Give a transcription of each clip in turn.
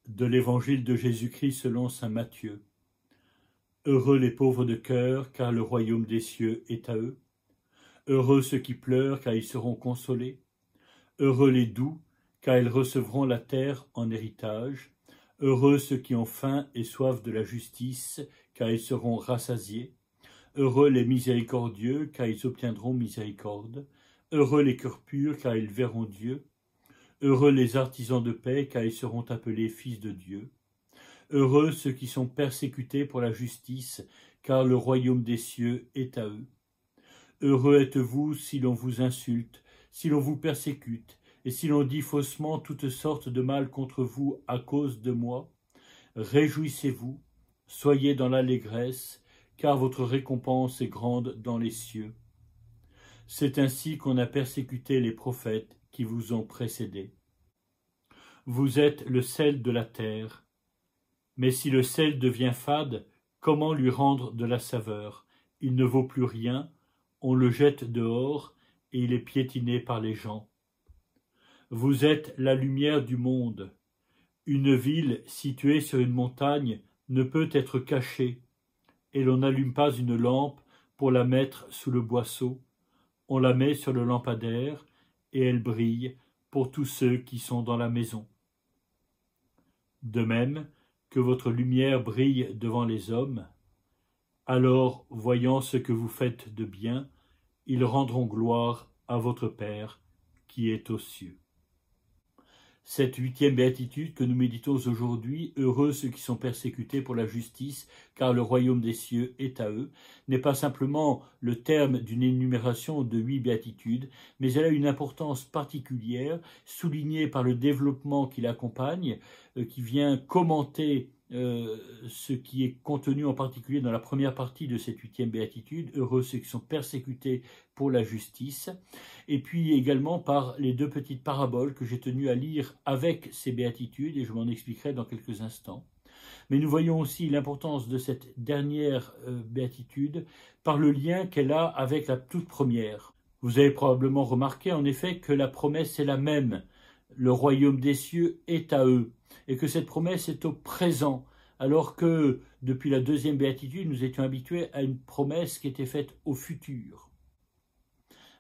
De l'Évangile de Jésus-Christ selon saint Matthieu. Heureux les pauvres de cœur, car le royaume des cieux est à eux. Heureux ceux qui pleurent, car ils seront consolés. Heureux les doux, car ils recevront la terre en héritage. Heureux ceux qui ont faim et soif de la justice, car ils seront rassasiés. Heureux les miséricordieux, car ils obtiendront miséricorde. Heureux les cœurs purs, car ils verront Dieu. Heureux les artisans de paix, car ils seront appelés fils de Dieu. Heureux ceux qui sont persécutés pour la justice, car le royaume des cieux est à eux. Heureux êtes-vous si l'on vous insulte, si l'on vous persécute, et si l'on dit faussement toutes sortes de mal contre vous à cause de moi. Réjouissez-vous, soyez dans l'allégresse, car votre récompense est grande dans les cieux. C'est ainsi qu'on a persécuté les prophètes qui vous ont précédés. Vous êtes le sel de la terre. Mais si le sel devient fade, comment lui rendre de la saveur? Il ne vaut plus rien, on le jette dehors et il est piétiné par les gens. Vous êtes la lumière du monde. Une ville située sur une montagne ne peut être cachée, et l'on n'allume pas une lampe pour la mettre sous le boisseau. On la met sur le lampadaire et elle brille pour tous ceux qui sont dans la maison. De même que votre lumière brille devant les hommes, alors, voyant ce que vous faites de bien, ils rendront gloire à votre Père qui est aux cieux. Cette 8e béatitude que nous méditons aujourd'hui, heureux ceux qui sont persécutés pour la justice, car le royaume des cieux est à eux, n'est pas simplement le terme d'une énumération de 8 béatitudes, mais elle a une importance particulière, soulignée par le développement qui l'accompagne, qui vient commenter ce qui est contenu en particulier dans la première partie de cette 8e béatitude, heureux ceux qui sont persécutés pour la justice, et puis également par les 2 petites paraboles que j'ai tenu à lire avec ces béatitudes, et je m'en expliquerai dans quelques instants. Mais nous voyons aussi l'importance de cette dernière béatitude par le lien qu'elle a avec la toute première. Vous avez probablement remarqué en effet que la promesse est la même. Le royaume des cieux est à eux, et que cette promesse est au présent, alors que depuis la 2e béatitude, nous étions habitués à une promesse qui était faite au futur.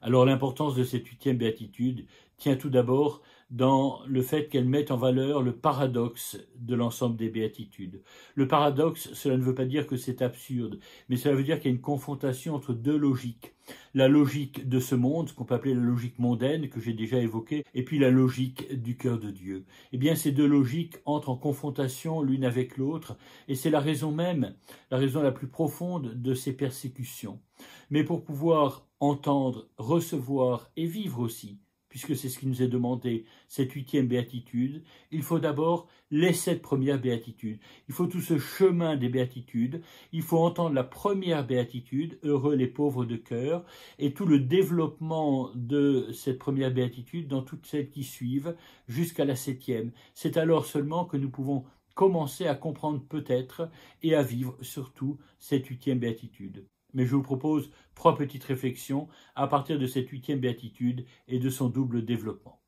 Alors l'importance de cette 8e béatitude tient tout d'abord dans le fait qu'elle met en valeur le paradoxe de l'ensemble des béatitudes. Le paradoxe, cela ne veut pas dire que c'est absurde, mais cela veut dire qu'il y a une confrontation entre 2 logiques. La logique de ce monde, ce qu'on peut appeler la logique mondaine, que j'ai déjà évoquée, et puis la logique du cœur de Dieu. Eh bien, ces 2 logiques entrent en confrontation l'une avec l'autre, et c'est la raison même, la raison la plus profonde de ces persécutions. Mais pour pouvoir entendre, recevoir et vivre aussi, puisque c'est ce qui nous est demandé, cette 8e béatitude, il faut d'abord les 7 premières béatitudes. Il faut tout ce chemin des béatitudes, il faut entendre la première béatitude, heureux les pauvres de cœur, et tout le développement de cette première béatitude dans toutes celles qui suivent, jusqu'à la 7e. C'est alors seulement que nous pouvons commencer à comprendre peut-être et à vivre surtout cette 8e béatitude. Mais je vous propose 3 petites réflexions à partir de cette 8e béatitude et de son double développement.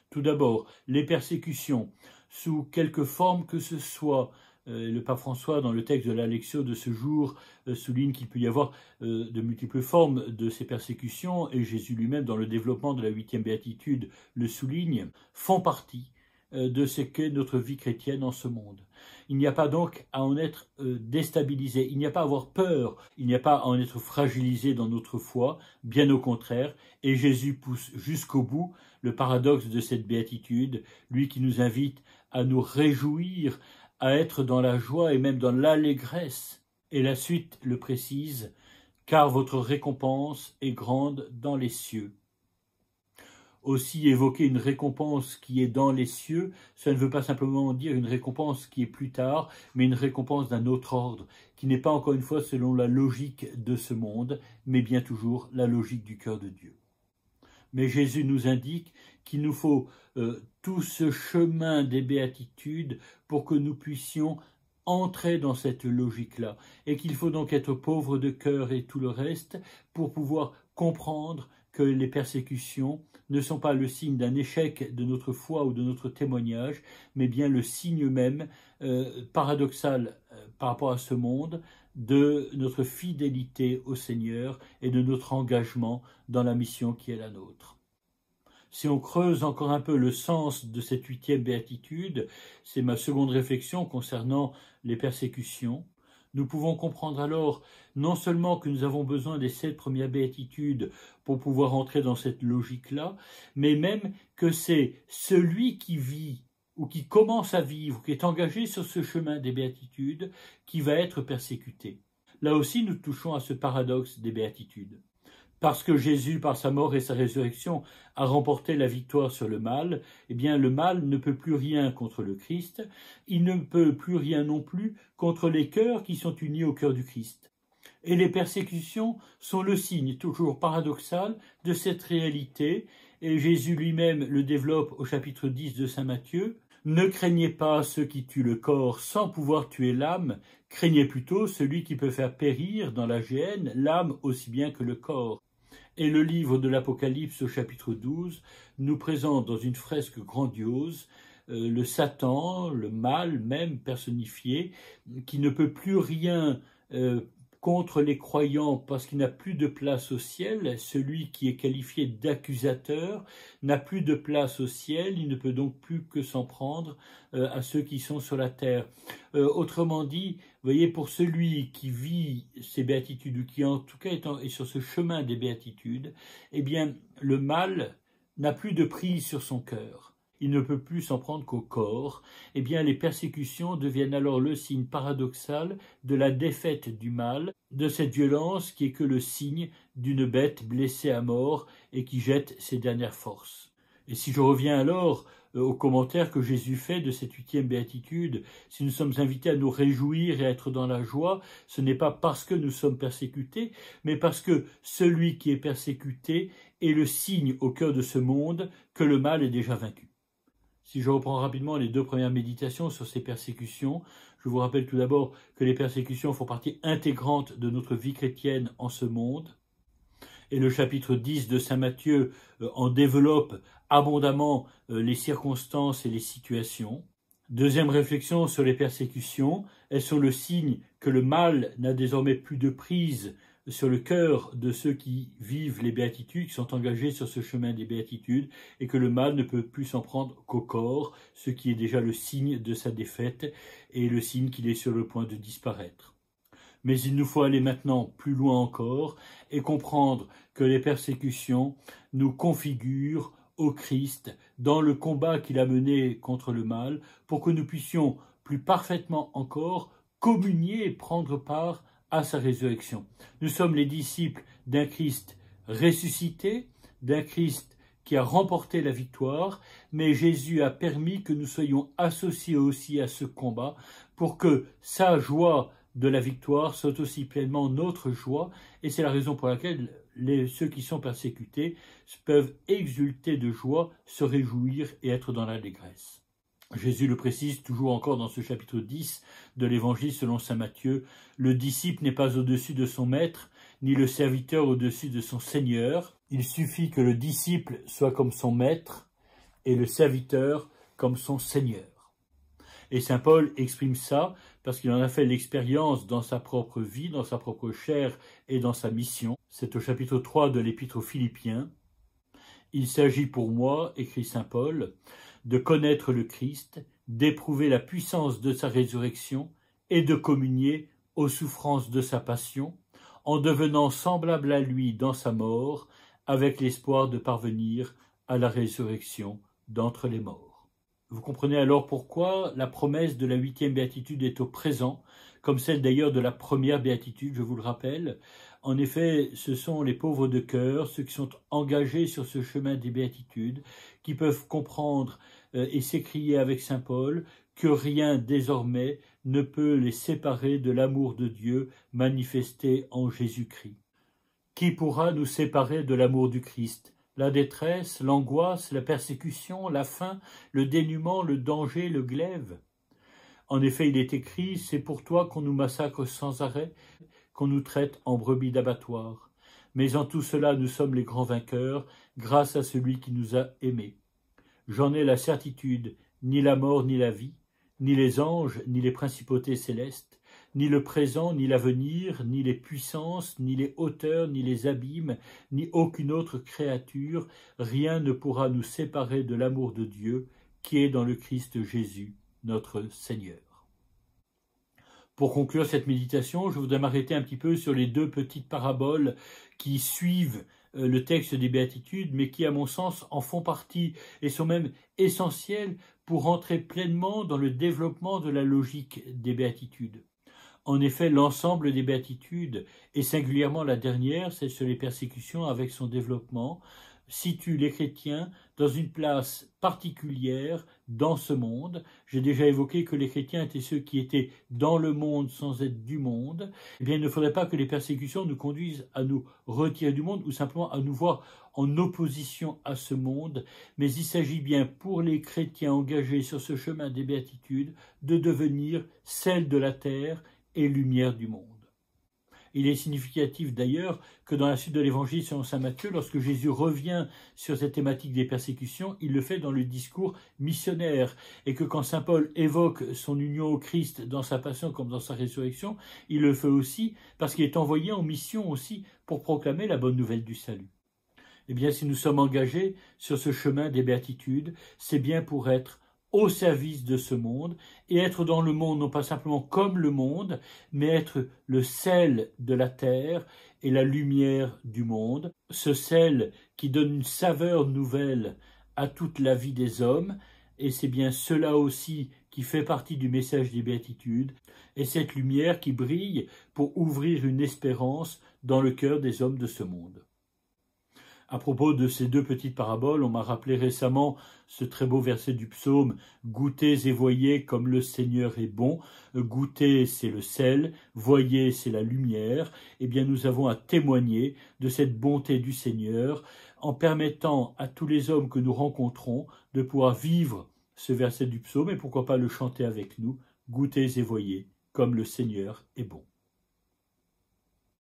Tout d'abord, les persécutions, sous quelque forme que ce soit. Le pape François, dans le texte de la Lectio de ce jour, souligne qu'il peut y avoir de multiples formes de ces persécutions, et Jésus lui-même, dans le développement de la 8e béatitude, le souligne, font partie de ce qu'est notre vie chrétienne en ce monde. Il n'y a pas donc à en être déstabilisé, il n'y a pas à avoir peur, il n'y a pas à en être fragilisé dans notre foi, bien au contraire, et Jésus pousse jusqu'au bout le paradoxe de cette béatitude, lui qui nous invite à nous réjouir, à être dans la joie et même dans l'allégresse. Et la suite le précise, car votre récompense est grande dans les cieux. Aussi évoquer une récompense qui est dans les cieux, ça ne veut pas simplement dire une récompense qui est plus tard, mais une récompense d'un autre ordre, qui n'est pas encore une fois selon la logique de ce monde, mais bien toujours la logique du cœur de Dieu. Mais Jésus nous indique qu'il nous faut tout ce chemin des béatitudes pour que nous puissions entrer dans cette logique-là, et qu'il faut donc être pauvre de cœur et tout le reste pour pouvoir comprendre que les persécutions ne sont pas le signe d'un échec de notre foi ou de notre témoignage, mais bien le signe même, paradoxal par rapport à ce monde, de notre fidélité au Seigneur et de notre engagement dans la mission qui est la nôtre. Si on creuse encore un peu le sens de cette 8e béatitude, c'est ma seconde réflexion concernant les persécutions, nous pouvons comprendre alors non seulement que nous avons besoin des 7 premières béatitudes pour pouvoir entrer dans cette logique-là, mais même que c'est celui qui vit ou qui commence à vivre, qui est engagé sur ce chemin des béatitudes, qui va être persécuté. Là aussi, nous touchons à ce paradoxe des béatitudes. Parce que Jésus, par sa mort et sa résurrection, a remporté la victoire sur le mal, eh bien le mal ne peut plus rien contre le Christ, il ne peut plus rien non plus contre les cœurs qui sont unis au cœur du Christ. Et les persécutions sont le signe toujours paradoxal de cette réalité, et Jésus lui-même le développe au chapitre 10 de saint Matthieu. Ne craignez pas ceux qui tuent le corps sans pouvoir tuer l'âme, craignez plutôt celui qui peut faire périr dans la géhenne l'âme aussi bien que le corps. Et le livre de l'Apocalypse au chapitre 12 nous présente dans une fresque grandiose le Satan, le mal même personnifié, qui ne peut plus rien contre les croyants parce qu'il n'a plus de place au ciel. Celui qui est qualifié d'accusateur n'a plus de place au ciel, il ne peut donc plus que s'en prendre à ceux qui sont sur la terre. Autrement dit, vous voyez, pour celui qui vit ces béatitudes, ou qui en tout cas est sur ce chemin des béatitudes, eh bien le mal n'a plus de prise sur son cœur. Il ne peut plus s'en prendre qu'au corps, eh bien les persécutions deviennent alors le signe paradoxal de la défaite du mal, de cette violence qui est que le signe d'une bête blessée à mort et qui jette ses dernières forces. Et si je reviens alors au commentaire que Jésus fait de cette 8e béatitude, si nous sommes invités à nous réjouir et à être dans la joie, ce n'est pas parce que nous sommes persécutés, mais parce que celui qui est persécuté est le signe au cœur de ce monde que le mal est déjà vaincu. Si je reprends rapidement les 2 premières méditations sur ces persécutions, je vous rappelle tout d'abord que les persécutions font partie intégrante de notre vie chrétienne en ce monde. Et le chapitre 10 de saint Matthieu en développe abondamment les circonstances et les situations. Deuxième réflexion sur les persécutions, elles sont le signe que le mal n'a désormais plus de prise sur le cœur de ceux qui vivent les béatitudes, qui sont engagés sur ce chemin des béatitudes, et que le mal ne peut plus s'en prendre qu'au corps, ce qui est déjà le signe de sa défaite et le signe qu'il est sur le point de disparaître. Mais il nous faut aller maintenant plus loin encore et comprendre que les persécutions nous configurent au Christ dans le combat qu'il a mené contre le mal pour que nous puissions plus parfaitement encore communier et prendre part à sa résurrection. Nous sommes les disciples d'un Christ ressuscité, d'un Christ qui a remporté la victoire, mais Jésus a permis que nous soyons associés aussi à ce combat pour que sa joie de la victoire soit aussi pleinement notre joie, et c'est la raison pour laquelle ceux qui sont persécutés peuvent exulter de joie, se réjouir et être dans l'allégresse. Jésus le précise toujours encore dans ce chapitre 10 de l'Évangile selon saint Matthieu, « Le disciple n'est pas au-dessus de son maître, ni le serviteur au-dessus de son Seigneur. Il suffit que le disciple soit comme son maître et le serviteur comme son Seigneur. » Et saint Paul exprime ça parce qu'il en a fait l'expérience dans sa propre vie, dans sa propre chair et dans sa mission. C'est au chapitre 3 de l'Épître aux Philippiens. « Il s'agit pour moi, écrit saint Paul, de connaître le Christ, d'éprouver la puissance de sa résurrection et de communier aux souffrances de sa passion, en devenant semblable à lui dans sa mort, avec l'espoir de parvenir à la résurrection d'entre les morts. » Vous comprenez alors pourquoi la promesse de la 8e béatitude est au présent, comme celle d'ailleurs de la première béatitude, je vous le rappelle. En effet, ce sont les pauvres de cœur, ceux qui sont engagés sur ce chemin des béatitudes, qui peuvent comprendre et s'écrier avec saint Paul que rien désormais ne peut les séparer de l'amour de Dieu manifesté en Jésus-Christ. Qui pourra nous séparer de l'amour du Christ ? La détresse, l'angoisse, la persécution, la faim, le dénuement, le danger, le glaive. En effet, il est écrit, c'est pour toi qu'on nous massacre sans arrêt, qu'on nous traite en brebis d'abattoir. mais en tout cela nous sommes les grands vainqueurs, grâce à celui qui nous a aimés. J'en ai la certitude, ni la mort ni la vie, ni les anges, ni les principautés célestes, ni le présent, ni l'avenir, ni les puissances, ni les hauteurs, ni les abîmes, ni aucune autre créature, rien ne pourra nous séparer de l'amour de Dieu qui est dans le Christ Jésus, notre Seigneur. Pour conclure cette méditation, je voudrais m'arrêter un petit peu sur les deux petites paraboles qui suivent le texte des Béatitudes, mais qui, à mon sens, en font partie et sont même essentielles pour entrer pleinement dans le développement de la logique des Béatitudes. En effet, l'ensemble des Béatitudes, et singulièrement la dernière, celle sur les persécutions avec son développement, situe les chrétiens dans une place particulière dans ce monde. J'ai déjà évoqué que les chrétiens étaient ceux qui étaient dans le monde sans être du monde. Eh bien, il ne faudrait pas que les persécutions nous conduisent à nous retirer du monde ou simplement à nous voir en opposition à ce monde, mais il s'agit bien pour les chrétiens engagés sur ce chemin des béatitudes de devenir sel de la terre et lumière du monde. Il est significatif d'ailleurs que dans la suite de l'évangile selon saint Matthieu, lorsque Jésus revient sur cette thématique des persécutions, il le fait dans le discours missionnaire, et que quand saint Paul évoque son union au Christ dans sa passion comme dans sa résurrection, il le fait aussi parce qu'il est envoyé en mission aussi pour proclamer la bonne nouvelle du salut. Eh bien, si nous sommes engagés sur ce chemin des béatitudes, c'est bien pour être au service de ce monde, et être dans le monde, non pas simplement comme le monde, mais être le sel de la terre et la lumière du monde, ce sel qui donne une saveur nouvelle à toute la vie des hommes, et c'est bien cela aussi qui fait partie du message des béatitudes, et cette lumière qui brille pour ouvrir une espérance dans le cœur des hommes de ce monde. À propos de ces deux petites paraboles, on m'a rappelé récemment ce très beau verset du psaume « Goûtez et voyez comme le Seigneur est bon ». Goûter, c'est le sel, voyez, c'est la lumière. Eh bien, nous avons à témoigner de cette bonté du Seigneur en permettant à tous les hommes que nous rencontrons de pouvoir vivre ce verset du psaume et pourquoi pas le chanter avec nous. Goûtez et voyez comme le Seigneur est bon.